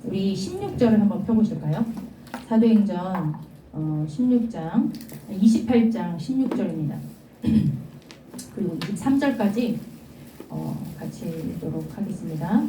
우리 16절을 한번 펴보실까요? 사도행전 16장, 28장 16절입니다. 그리고 23절까지 같이 읽도록 하겠습니다.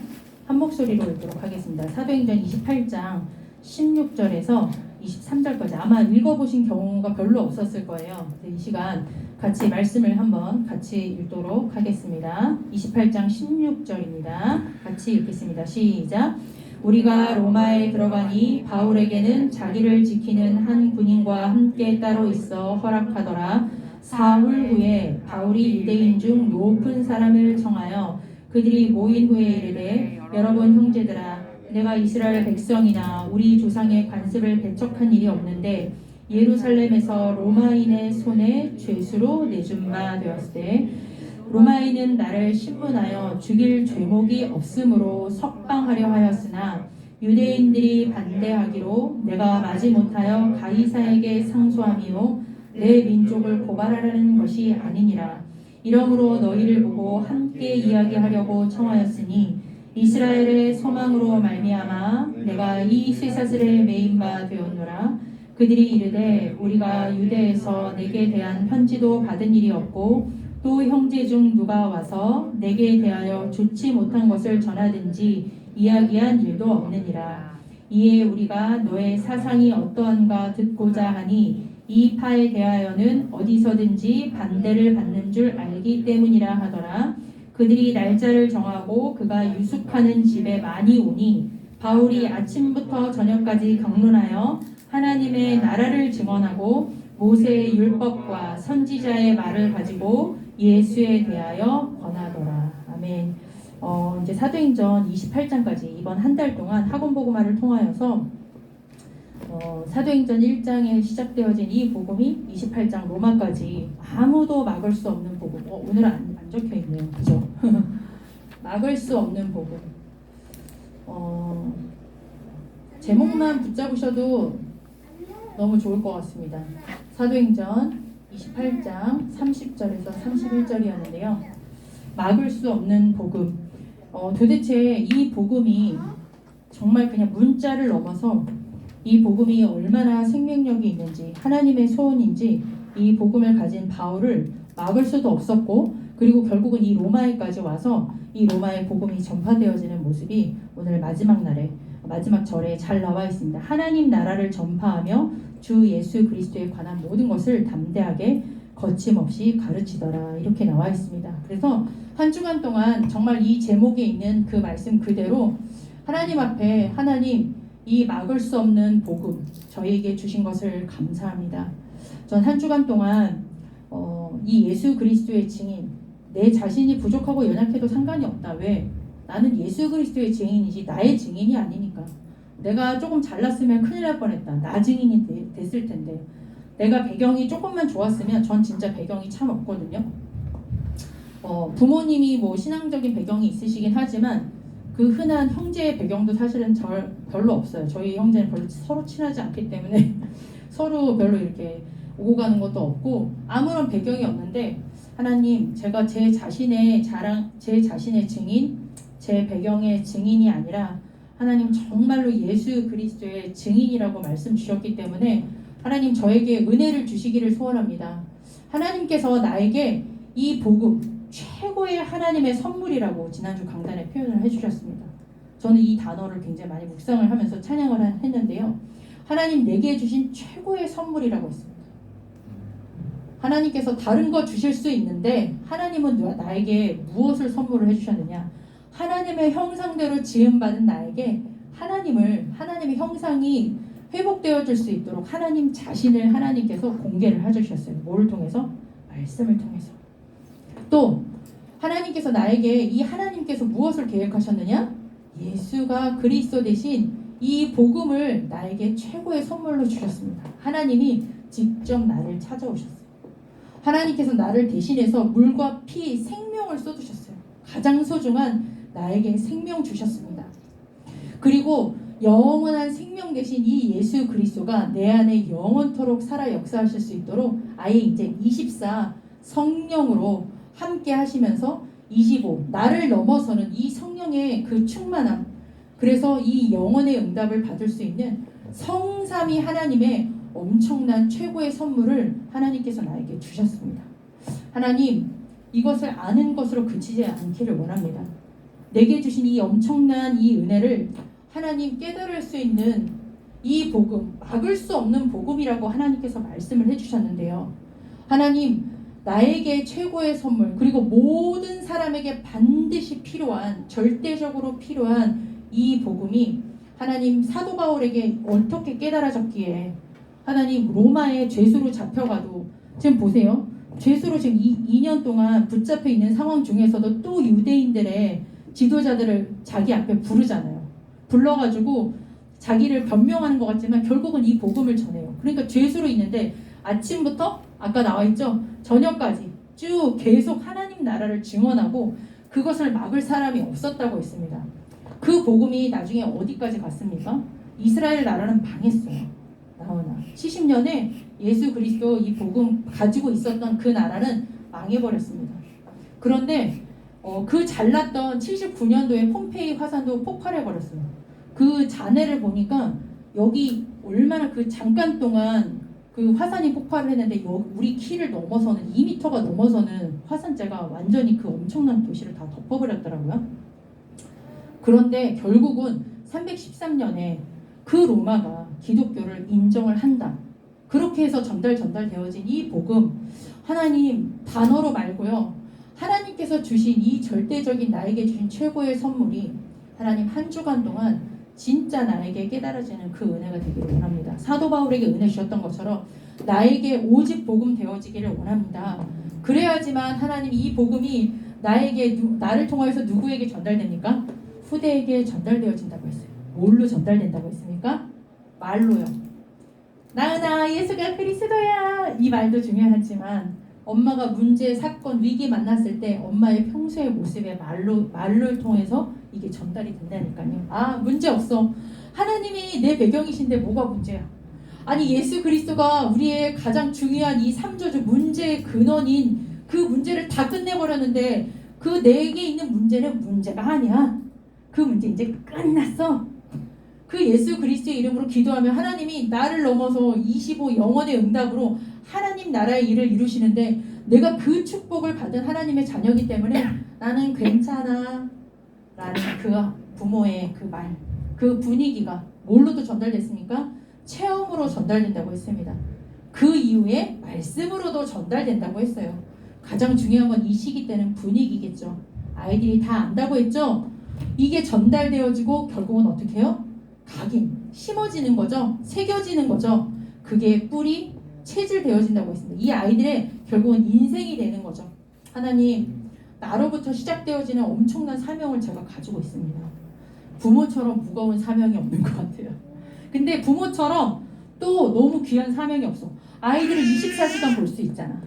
한 목소리로 읽도록 하겠습니다. 사도행전 28장 16절에서 23절까지 아마 읽어보신 경우가 별로 없었을 거예요. 이 시간 같이 말씀을 한번 같이 읽도록 하겠습니다. 28장 16절입니다. 같이 읽겠습니다. 시작. 우리가 로마에 들어가니 바울에게는 자기를 지키는 한 군인과 함께 따로 있어 허락하더라. 사흘 후에 바울이 유대인 중 높은 사람을 청하여 그들이 모인 후에 이르되 여러분 형제들아 내가 이스라엘 백성이나 우리 조상의 관습을 배척한 일이 없는데 예루살렘에서 로마인의 손에 죄수로 내준 바 되었을 때 로마인은 나를 신문하여 죽일 죄목이 없으므로 석방하려 하였으나 유대인들이 반대하기로 내가 마지 못하여 가이사에게 상소함이요 내 민족을 고발하라는 것이 아니니라. 이러므로 너희를 보고 함께 이야기하려고 청하였으니 이스라엘의 소망으로 말미암아 내가 이 쇠사슬에 매인 바 되었노라. 그들이 이르되 우리가 유대에서 내게 대한 편지도 받은 일이 없고 또 형제 중 누가 와서 내게 대하여 좋지 못한 것을 전하든지 이야기한 일도 없느니라. 이에 우리가 너의 사상이 어떠한가 듣고자 하니 이 파에 대하여는 어디서든지 반대를 받는 줄 알기 때문이라 하더라. 그들이 날짜를 정하고 그가 유숙하는 집에 많이 오니 바울이 아침부터 저녁까지 강론하여 하나님의 나라를 증언하고 모세의 율법과 선지자의 말을 가지고 예수에 대하여 권하더라. 아멘. 이제 사도행전 28장까지 이번 한 달 동안 학원복음화를 통하여서 사도행전 1장에 시작되어진 이 복음이 28장 로마까지 아무도 막을 수 없는 복음. 오늘은 안 적혀 있네요. 그죠? 막을 수 없는 복음. 제목만 붙잡으셔도 너무 좋을 것 같습니다. 사도행전 28장 30절에서 31절이었는데요. 막을 수 없는 복음. 도대체 이 복음이 정말 그냥 문자를 넘어서 이 복음이 얼마나 생명력이 있는지 하나님의 소원인지 이 복음을 가진 바울을 막을 수도 없었고 그리고 결국은 이 로마에까지 와서 이 로마의 복음이 전파되어지는 모습이 오늘 마지막 날에 마지막 절에 잘 나와 있습니다. 하나님 나라를 전파하며 주 예수 그리스도에 관한 모든 것을 담대하게 거침없이 가르치더라 이렇게 나와 있습니다. 그래서 한 주간 동안 정말 이 제목에 있는 그 말씀 그대로 하나님 앞에 하나님 이 막을 수 없는 복음 저희에게 주신 것을 감사합니다. 전 한 주간 동안 이 예수 그리스도의 증인 내 자신이 부족하고 연약해도 상관이 없다. 왜? 나는 예수 그리스도의 증인이지 나의 증인이 아니니까. 내가 조금 잘났으면 큰일 날 뻔했다. 나 증인이 됐을 텐데 내가 배경이 조금만 좋았으면 전 진짜 배경이 참 없거든요. 부모님이 뭐 신앙적인 배경이 있으시긴 하지만 그 흔한 형제의 배경도 사실은 별로 없어요. 저희 형제는 별로 서로 친하지 않기 때문에 서로 별로 이렇게 오고 가는 것도 없고 아무런 배경이 없는데 하나님 제가 제 자신의 자랑, 제 자신의 증인, 제 배경의 증인이 아니라 하나님 정말로 예수 그리스도의 증인이라고 말씀 주셨기 때문에 하나님 저에게 은혜를 주시기를 소원합니다. 하나님께서 나에게 이 복음 최고의 하나님의 선물이라고 지난주 강단에 표현을 해주셨습니다. 저는 이 단어를 굉장히 많이 묵상을 하면서 찬양을 했는데요. 하나님 내게 주신 최고의 선물이라고 했습니다. 하나님께서 다른 거 주실 수 있는데 하나님은 나에게 무엇을 선물을 해주셨느냐? 하나님의 형상대로 지음받은 나에게 하나님의 형상이 회복되어질 수 있도록 하나님 자신을 하나님께서 공개를 해주셨어요. 뭘 통해서? 말씀을 통해서. 또 하나님께서 나에게 이 하나님께서 무엇을 계획하셨느냐? 예수가 그리스도 대신 이 복음을 나에게 최고의 선물로 주셨습니다. 하나님이 직접 나를 찾아오셨어요. 하나님께서 나를 대신해서 물과 피, 생명을 쏟으셨어요. 가장 소중한 나에게 생명 주셨습니다. 그리고 영원한 생명 대신 이 예수 그리스도가 내 안에 영원토록 살아 역사하실 수 있도록 아예 이제 24 성령으로 함께 하시면서 25. 나를 넘어서는 이 성령의 그 충만함. 그래서 이 영혼의 응답을 받을 수 있는 성삼위 하나님의 엄청난 최고의 선물을 하나님께서 나에게 주셨습니다. 하나님, 이것을 아는 것으로 그치지 않기를 원합니다. 내게 주신 이 엄청난 이 은혜를 하나님 깨달을 수 있는 이 복음, 막을 수 없는 복음이라고 하나님께서 말씀을 해주셨는데요. 하나님, 나에게 최고의 선물, 그리고 모든 사람에게 반드시 필요한, 절대적으로 필요한 이 복음이 하나님 사도 바울에게 어떻게 깨달아졌기에 하나님 로마의 죄수로 잡혀가도 지금 보세요. 죄수로 지금 2년 동안 붙잡혀 있는 상황 중에서도 또 유대인들의 지도자들을 자기 앞에 부르잖아요. 불러가지고 자기를 변명하는 것 같지만 결국은 이 복음을 전해요. 그러니까 죄수로 있는데 아침부터 아까 나와있죠? 저녁까지 쭉 계속 하나님 나라를 증언하고 그것을 막을 사람이 없었다고 했습니다. 그 복음이 나중에 어디까지 갔습니까? 이스라엘 나라는 망했어요. 나오나 70년에 예수 그리스도 이 복음 가지고 있었던 그 나라는 망해버렸습니다. 그런데 그 잘났던 79년도에 폼페이 화산도 폭발해버렸어요. 그 잔해를 보니까 여기 얼마나 그 잠깐 동안 그 화산이 폭발을 했는데 우리 키를 넘어서는 2m가 넘어서는 화산재가 완전히 그 엄청난 도시를 다 덮어버렸더라고요. 그런데 결국은 313년에 그 로마가 기독교를 인정을 한다. 그렇게 해서 전달되어진 이 복음, 하나님 단어로 말고요. 하나님께서 주신 이 절대적인 나에게 주신 최고의 선물이 하나님 한 주간 동안 진짜 나에게 깨달아지는 그 은혜가 되기를 원합니다. 사도 바울에게 은혜 주셨던 것처럼 나에게 오직 복음 되어지기를 원합니다. 그래야지만 하나님 이 복음이 나를 통하여서 누구에게 전달됩니까? 후대에게 전달되어진다고 했어요. 뭘로 전달된다고 했습니까? 말로요. 나은아, 예수가 그리스도야. 이 말도 중요하지만 엄마가 문제, 사건, 위기 만났을 때 엄마의 평소의 모습의 말을 통해서 이게 전달이 된다니까요. 아, 문제 없어. 하나님이 내 배경이신데 뭐가 문제야? 아니, 예수 그리스도가 우리의 가장 중요한 이 3저주 문제의 근원인 그 문제를 다 끝내버렸는데 그 내게 있는 문제는 문제가 아니야. 그 문제 이제 끝났어. 그 예수 그리스도의 이름으로 기도하면 하나님이 나를 넘어서 25 영원의 응답으로 하나님 나라의 일을 이루시는데 내가 그 축복을 받은 하나님의 자녀이기 때문에 나는 괜찮아 라는 그 부모의 그 말, 그 분위기가 뭘로도 전달됐습니까? 체험으로 전달된다고 했습니다. 그 이후에 말씀으로도 전달된다고 했어요. 가장 중요한 건 이 시기 때는 분위기겠죠. 아이들이 다 안다고 했죠. 이게 전달되어지고 결국은 어떻게 해요? 각인, 심어지는 거죠. 새겨지는 거죠. 그게 뿌리, 체질되어진다고 했습니다. 이 아이들의 결국은 인생이 되는 거죠. 하나님, 나로부터 시작되어지는 엄청난 사명을 제가 가지고 있습니다. 부모처럼 무거운 사명이 없는 것 같아요. 근데 부모처럼 또 너무 귀한 사명이 없어. 아이들을 24시간 볼 수 있잖아.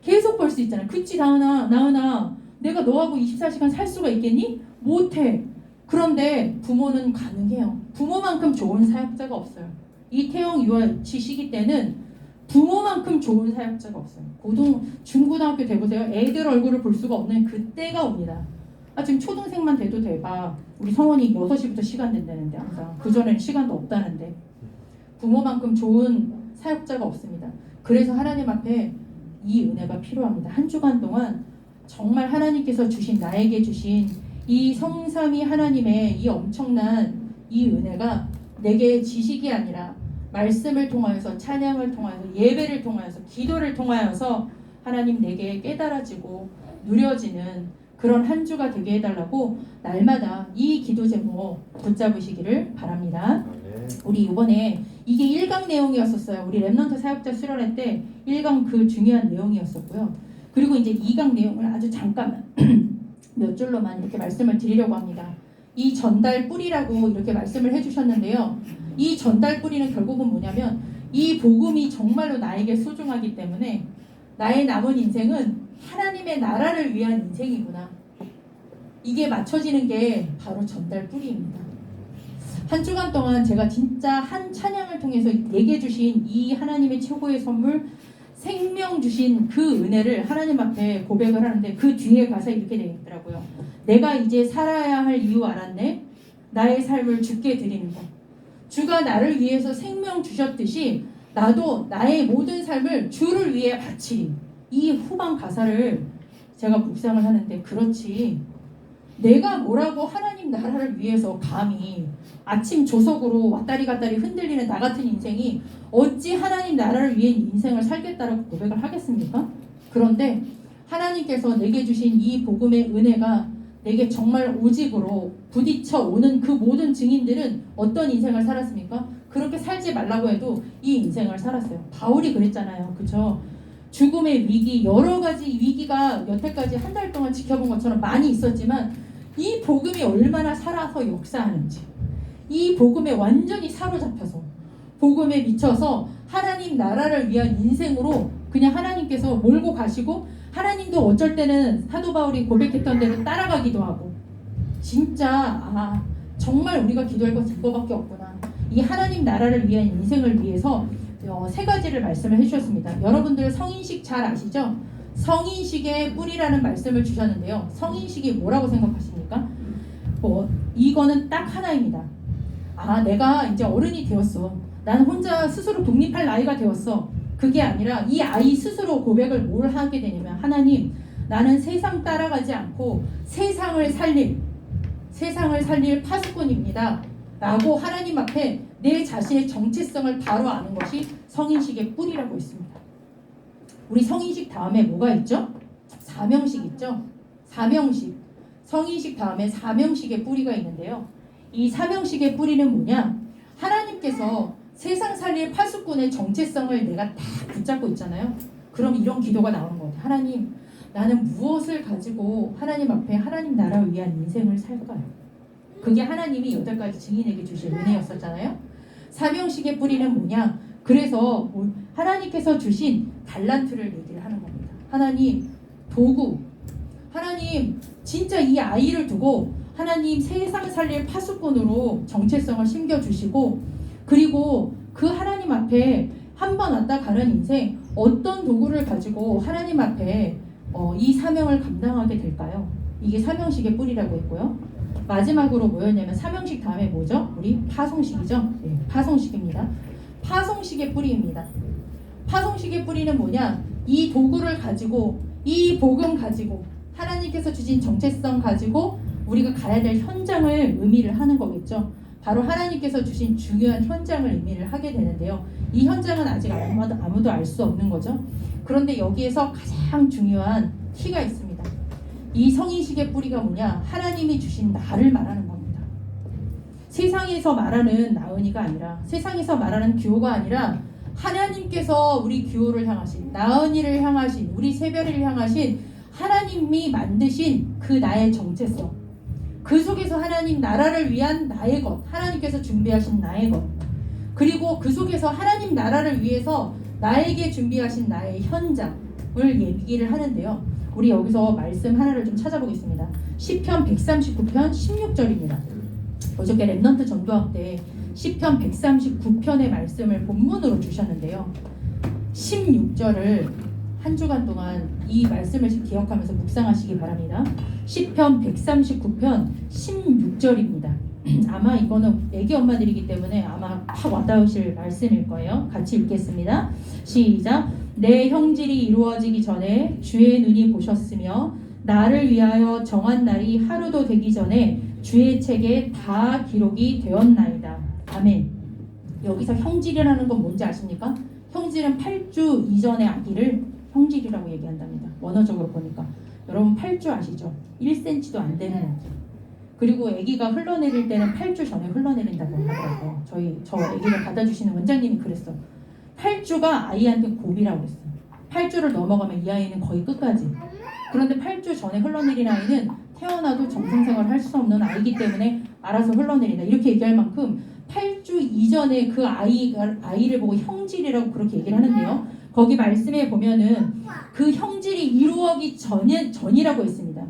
계속 볼 수 있잖아. 그치, 나은아, 내가 너하고 24시간 살 수가 있겠니? 못해. 그런데 부모는 가능해요. 부모만큼 좋은 사역자가 없어요. 이 태영 유아유치 시기 때는 부모만큼 좋은 사역자가 없어요. 중고등학교 돼보세요. 애들 얼굴을 볼 수가 없는 그때가 옵니다. 지금 초등생만 돼도 돼봐. 우리 성원이 6시부터 시간 된다는데 항상. 그전에는 시간도 없다는데. 부모만큼 좋은 사역자가 없습니다. 그래서 하나님 앞에 이 은혜가 필요합니다. 한 주간 동안 정말 하나님께서 나에게 주신 이 성삼위 하나님의 이 엄청난 이 은혜가 내게 지식이 아니라 말씀을 통하여서, 찬양을 통하여서, 예배를 통하여서, 기도를 통하여서 하나님 내게 깨달아지고 누려지는 그런 한 주가 되게 해달라고 날마다 이 기도 제목 붙잡으시기를 바랍니다. 우리 이번에 이게 1강 내용이었었어요. 우리 랩넌트 사역자 수련회 때 1강 그 중요한 내용이었었고요. 그리고 이제 2강 내용을 아주 잠깐 몇 줄로만 이렇게 말씀을 드리려고 합니다. 이 전달 뿌리라고 이렇게 말씀을 해주셨는데요. 이 전달 뿌리는 결국은 뭐냐면 이 복음이 정말로 나에게 소중하기 때문에 나의 남은 인생은 하나님의 나라를 위한 인생이구나. 이게 맞춰지는 게 바로 전달 뿌리입니다. 한 주간 동안 제가 진짜 한 찬양을 통해서 얘기해 주신 이 하나님의 최고의 선물 생명 주신 그 은혜를 하나님 앞에 고백을 하는데 그 뒤에 가서 이렇게 되어 있더라고요. 내가 이제 살아야 할 이유 알았네. 나의 삶을 주께 드리는 것. 주가 나를 위해서 생명 주셨듯이 나도 나의 모든 삶을 주를 위해 바치리. 이 후반 가사를 제가 묵상을 하는데 그렇지. 내가 뭐라고 하나님 나라를 위해서 감히 아침 조석으로 왔다리 갔다리 흔들리는 나 같은 인생이 어찌 하나님 나라를 위해 인생을 살겠다라고 고백을 하겠습니까? 그런데 하나님께서 내게 주신 이 복음의 은혜가 내게 정말 오직으로 부딪혀 오는 그 모든 증인들은 어떤 인생을 살았습니까? 그렇게 살지 말라고 해도 이 인생을 살았어요. 바울이 그랬잖아요. 그렇죠? 죽음의 위기, 여러 가지 위기가 여태까지 한 달 동안 지켜본 것처럼 많이 있었지만 이 복음이 얼마나 살아서 역사하는지, 이 복음에 완전히 사로잡혀서 복음에 미쳐서 하나님 나라를 위한 인생으로 그냥 하나님께서 몰고 가시고, 하나님도 어쩔 때는 사도 바울이 고백했던 대로 따라가기도 하고, 진짜 정말 우리가 기도할 것은 이거밖에 없구나. 이 하나님 나라를 위한 인생을 위해서 세 가지를 말씀을 해주셨습니다. 여러분들 성인식 잘 아시죠? 성인식의 뿌리라는 말씀을 주셨는데요. 성인식이 뭐라고 생각하십니까? 이거는 딱 하나입니다. 내가 이제 어른이 되었어. 난 혼자 스스로 독립할 나이가 되었어. 그게 아니라 이 아이 스스로 고백을 뭘 하게 되냐면, 하나님, 나는 세상 따라가지 않고 세상을 살릴 파수꾼입니다. 라고 하나님 앞에 내 자신의 정체성을 바로 아는 것이 성인식의 뿌리라고 있습니다. 우리 성인식 다음에 뭐가 있죠? 사명식 있죠? 사명식. 성인식 다음에 사명식의 뿌리가 있는데요. 이 사명식의 뿌리는 뭐냐? 하나님께서 세상 살릴 파수꾼의 정체성을 내가 다 붙잡고 있잖아요. 그럼 이런 기도가 나오는 것 같아요. 하나님, 나는 무엇을 가지고 하나님 앞에 하나님 나라를 위한 인생을 살까요? 그게 하나님이 여태까지 증인에게 주신 은혜였었잖아요. 사명식의 뿌리는 뭐냐? 그래서 하나님께서 주신 달란트를 얘기를 하는 겁니다. 하나님, 도구. 하나님, 진짜 이 아이를 두고 하나님 세상 살릴 파수꾼으로 정체성을 심겨주시고, 그리고 그 하나님 앞에 한 번 왔다 가는 인생, 어떤 도구를 가지고 하나님 앞에 이 사명을 감당하게 될까요? 이게 사명식의 뿌리라고 했고요. 마지막으로 뭐였냐면, 사명식 다음에 뭐죠? 우리 파송식이죠? 네, 파송식입니다. 파송식의 뿌리입니다. 파송식의 뿌리는 뭐냐? 이 도구를 가지고, 이 복음 가지고, 하나님께서 주신 정체성 가지고 우리가 가야 될 현장을 의미를 하는 거겠죠. 바로 하나님께서 주신 중요한 현장을 의미를 하게 되는데요. 이 현장은 아직 아무도 알 수 없는 거죠. 그런데 여기에서 가장 중요한 키가 있습니다. 이 성인식의 뿌리가 뭐냐? 하나님이 주신 나를 말하는 겁니다. 세상에서 말하는 나은이가 아니라, 세상에서 말하는 규호가 아니라, 하나님께서 우리 규호를 향하신, 나은이를 향하신, 우리 세별이를 향하신 하나님이 만드신 그 나의 정체성, 그 속에서 하나님 나라를 위한 나의 것, 하나님께서 준비하신 나의 것, 그리고 그 속에서 하나님 나라를 위해서 나에게 준비하신 나의 현장을 얘기를 하는데요. 우리 여기서 말씀 하나를 좀 찾아보겠습니다. 시편 139편 16절입니다. 어저께 랩넌트 전도학 때 시편 139편의 말씀을 본문으로 주셨는데요. 16절을 한 주간 동안 이 말씀을 기억하면서 묵상하시기 바랍니다. 시편 139편 16절입니다. 아마 이거는 애기 엄마들이기 때문에 아마 확 와닿으실 말씀일 거예요. 같이 읽겠습니다. 시작. 내 형질이 이루어지기 전에 주의 눈이 보셨으며 나를 위하여 정한 날이 하루도 되기 전에 주의 책에 다 기록이 되었나이다. 아멘. 여기서 형질이라는 건 뭔지 아십니까? 형질은 8주 이전의 아기를 형질이라고 얘기한답니다. 원어적으로 보니까. 여러분 8주 아시죠? 1cm도 안 되는 아기. 그리고 아기가 흘러내릴 때는 8주 전에 흘러내린다고 하더라고요. 저 아기를 받아주시는 원장님이 그랬어요. 8주가 아이한테 고비라고 했어요. 8주를 넘어가면 이 아이는 거의 끝까지. 그런데 8주 전에 흘러내린 아이는 태어나도 정상생활을 할 수 없는 아이기 때문에 알아서 흘러내린다. 이렇게 얘기할 만큼 8주 이전에 그 아이를 보고 형질이라고 그렇게 얘기를 하는데요. 거기 말씀에 보면은 그 형질이 이루어지기 전이라고 했습니다.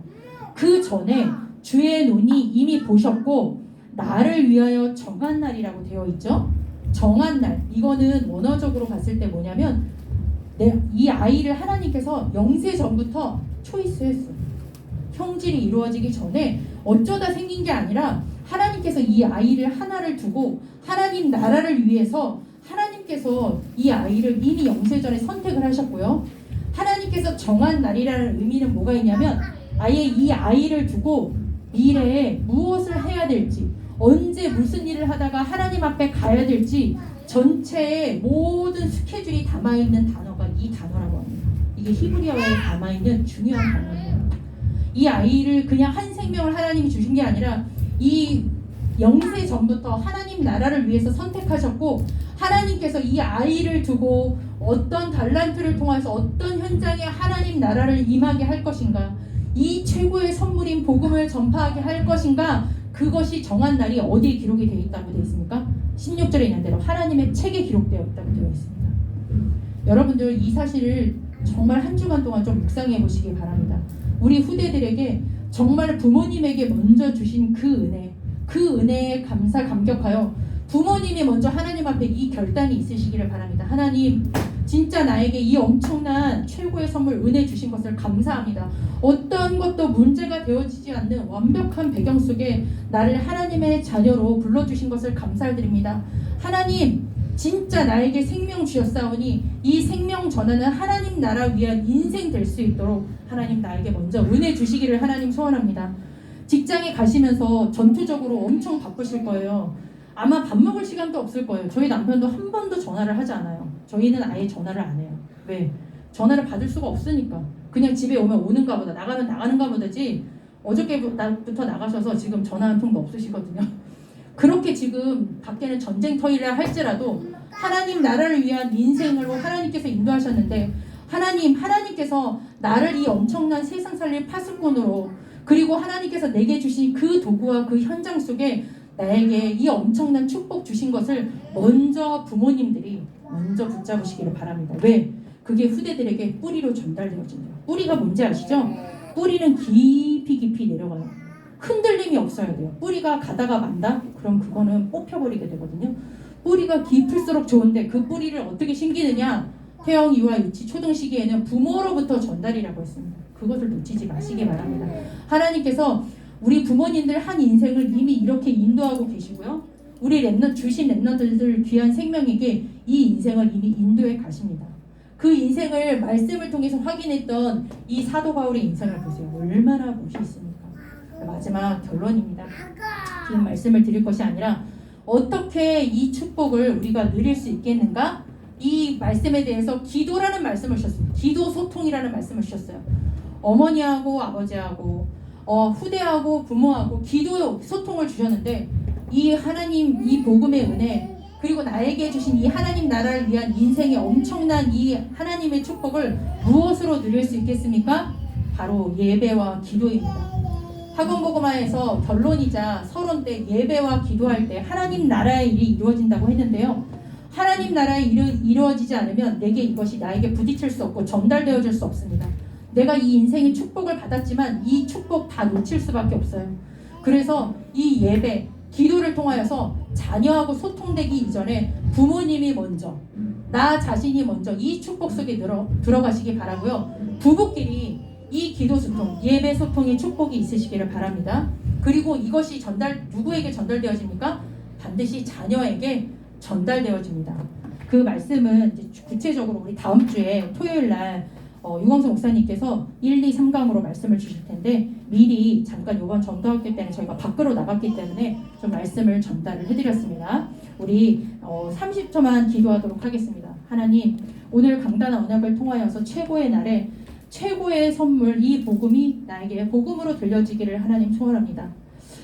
그 전에 주의 눈이 이미 보셨고 나를 위하여 정한 날이라고 되어 있죠. 정한 날. 이거는 원어적으로 봤을 때 뭐냐면 이 아이를 하나님께서 영세 전부터 초이스했어. 형질이 이루어지기 전에 어쩌다 생긴 게 아니라 하나님께서 이 아이를 하나를 두고 하나님 나라를 위해서 하나님께서 이 아이를 이미 영세전에 선택을 하셨고요. 하나님께서 정한 날이라는 의미는 뭐가 있냐면 아예 이 아이를 두고 미래에 무엇을 해야 될지, 언제 무슨 일을 하다가 하나님 앞에 가야 될지 전체의 모든 스케줄이 담아있는 단어가 이 단어라고 합니다. 이게 히브리어에 담아있는 중요한 단어예요. 이 아이를 그냥 한 생명을 하나님이 주신 게 아니라 이 영세 전부터 하나님 나라를 위해서 선택하셨고, 하나님께서 이 아이를 두고 어떤 달란트를 통해서 어떤 현장에 하나님 나라를 임하게 할 것인가, 이 최고의 선물인 복음을 전파하게 할 것인가, 그것이 정한 날이 어디에 기록이 되어 있다고 되어 있습니까? 16절에 있는 대로 하나님의 책에 기록되어 있다고 되어 있습니다. 여러분들 이 사실을 정말 한 주간 동안 좀 묵상해 보시기 바랍니다. 우리 후대들에게 정말 부모님에게 먼저 주신 그 은혜에 감격하여 부모님이 먼저 하나님 앞에 이 결단이 있으시기를 바랍니다. 하나님, 진짜 나에게 이 엄청난 최고의 선물 은혜 주신 것을 감사합니다. 어떤 것도 문제가 되어지지 않는 완벽한 배경 속에 나를 하나님의 자녀로 불러주신 것을 감사드립니다. 하나님, 진짜 나에게 생명 주셨사오니 이 생명 전하는 하나님 나라 위한 인생 될 수 있도록 하나님 나에게 먼저 은혜 주시기를 하나님 소원합니다. 직장에 가시면서 전투적으로 엄청 바쁘실 거예요. 아마 밥 먹을 시간도 없을 거예요. 저희 남편도 한 번도 전화를 하지 않아요. 저희는 아예 전화를 안 해요. 왜? 전화를 받을 수가 없으니까. 그냥 집에 오면 오는가 보다, 나가면 나가는가 보다지. 어저께부터 나가셔서 지금 전화 한 통도 없으시거든요. 그렇게 지금 밖에는 전쟁터이라 할지라도 하나님 나라를 위한 인생으로 하나님께서 인도하셨는데, 하나님께서 나를 이 엄청난 세상 살릴 파수꾼으로, 그리고 하나님께서 내게 주신 그 도구와 그 현장 속에 나에게 이 엄청난 축복 주신 것을 먼저 부모님들이 먼저 붙잡으시기를 바랍니다. 왜? 그게 후대들에게 뿌리로 전달되어진대요. 뿌리가 뭔지 아시죠? 뿌리는 깊이 내려가요. 흔들림이 없어야 돼요. 뿌리가 가다가 만다? 그럼 그거는 뽑혀버리게 되거든요. 뿌리가 깊을수록 좋은데 그 뿌리를 어떻게 심기느냐? 태영, 유아, 유치, 초등 시기에는 부모로부터 전달이라고 했습니다. 그것을 놓치지 마시기 바랍니다. 하나님께서 우리 부모님들 한 인생을 이미 이렇게 인도하고 계시고요. 우리 주신 렘넌트들 귀한 생명에게 이 인생을 이미 인도해 가십니다. 그 인생을 말씀을 통해서 확인했던 이 사도 바울의 인생을 보세요. 얼마나 멋있습니까? 마지막 결론입니다. 지금 말씀을 드릴 것이 아니라 어떻게 이 축복을 우리가 누릴 수 있겠는가? 이 말씀에 대해서 기도라는 말씀을 주셨습니다. 기도 소통이라는 말씀을 주셨어요. 어머니하고 아버지하고 후대하고 부모하고 기도 소통을 주셨는데, 이 하나님 이 복음의 은혜, 그리고 나에게 주신 이 하나님 나라를 위한 인생의 엄청난 이 하나님의 축복을 무엇으로 누릴 수 있겠습니까? 바로 예배와 기도입니다. 학원복음화에서 결론이자 서론 때 예배와 기도할 때 하나님 나라의 일이 이루어진다고 했는데요. 하나님 나라의 일이 이루어지지 않으면 내게 이것이 나에게 부딪힐 수 없고 전달되어질 수 없습니다. 내가 이 인생의 축복을 받았지만 이 축복 다 놓칠 수밖에 없어요. 그래서 이 예배, 기도를 통하여서 자녀하고 소통되기 이전에 부모님이 먼저, 나 자신이 먼저 이 축복 속에 들어가시기 바라고요. 부부끼리 이 기도 소통, 예배 소통의 축복이 있으시기를 바랍니다. 그리고 이것이 누구에게 전달되어집니까? 반드시 자녀에게 전달되어집니다. 그 말씀은 이제 구체적으로 우리 다음 주에 토요일 날 유광수 목사님께서 1, 2, 3강으로 말씀을 주실 텐데, 미리 잠깐 이번 전도학교 때는 저희가 밖으로 나갔기 때문에 좀 말씀을 전달을 해드렸습니다. 우리 30초만 기도하도록 하겠습니다. 하나님, 오늘 강단한 언약을 통하여서 최고의 날에 최고의 선물, 이 복음이 나에게 복음으로 들려지기를 하나님 소원합니다.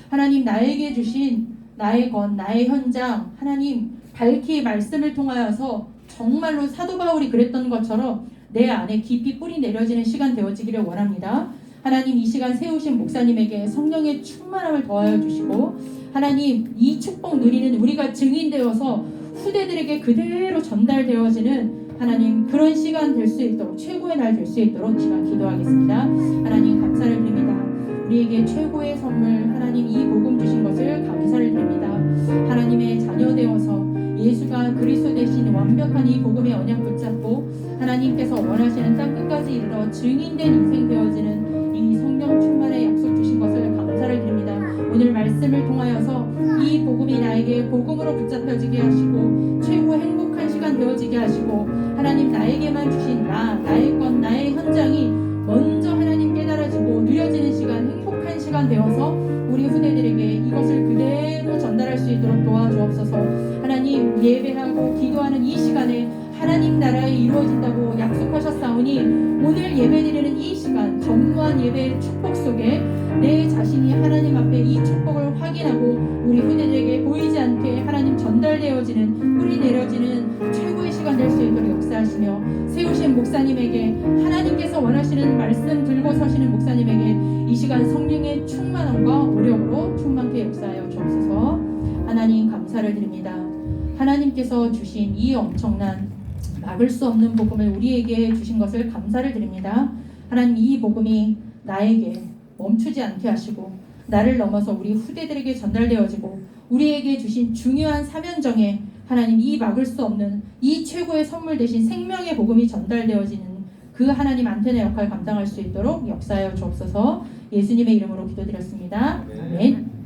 하나님, 나에게 주신 나의 것, 나의 현장, 하나님 밝히 말씀을 통하여서 정말로 사도 바울이 그랬던 것처럼 내 안에 깊이 뿌리 내려지는 시간 되어지기를 원합니다. 하나님, 이 시간 세우신 목사님에게 성령의 충만함을 더하여 주시고, 하나님 이 축복 누리는 우리가 증인되어서 후대들에게 그대로 전달되어지는 하나님 그런 시간 될 수 있도록, 최고의 날 될 수 있도록 이 시간 기도하겠습니다. 하나님 감사를 드립니다. 우리에게 최고의 선물 하나님 이 복음 주신 것을 감사를 드립니다. 하나님의 자녀 되어서 예수가 그리스도 되신 완벽한 이 복음의 언약 붙잡고 하나님께서 끝까지 이르러 증인된 인생 되어지는 이 성령 충만의 약속 주신 것을 감사를 드립니다. 오늘 말씀을 통하여서 이 복음이 나에게 복음으로 붙잡혀지게 하시고 최고 행복한 시간 되어지게 하시고 하나님 나에게만 주신 나의 것, 나의 현장이 먼저 하나님 깨달아지고 누려지는 시간, 행복한 시간 되어서 우리 후대들에게 이것을 그대로 전달할 수 있도록 도와주옵소서. 하나님 예배하고 기도하는 이 시간에 하나님 나라에 이루어진다고 약속하셨사오니 오늘 예배드리는 이 시간 전무한 예배의 축복 속에 내 자신이 하나님 앞에 이 축복을 확인하고 우리 후대들에게 보이지 않게 하나님 전달되어지는 뿌리 내려지는 최고의 시간 될 수 있도록 역사하시며 세우신 목사님에게 하나님께서 원하시는 말씀 들고 서시는 목사님에게 이 시간 성령의 충만함과 오력으로 충만케 역사하여 주옵소서. 하나님 감사를 드립니다. 하나님께서 주신 이 엄청난 막을 수 없는 복음을 우리에게 주신 것을 감사를 드립니다. 하나님 이 복음이 나에게 멈추지 않게 하시고 나를 넘어서 우리 후대들에게 전달되어지고 우리에게 주신 중요한 사면정에 하나님 이 막을 수 없는 이 최고의 선물 대신 생명의 복음이 전달되어지는 그 하나님 안테나 역할을 감당할 수 있도록 역사하여 주옵소서. 예수님의 이름으로 기도드렸습니다. 아멘.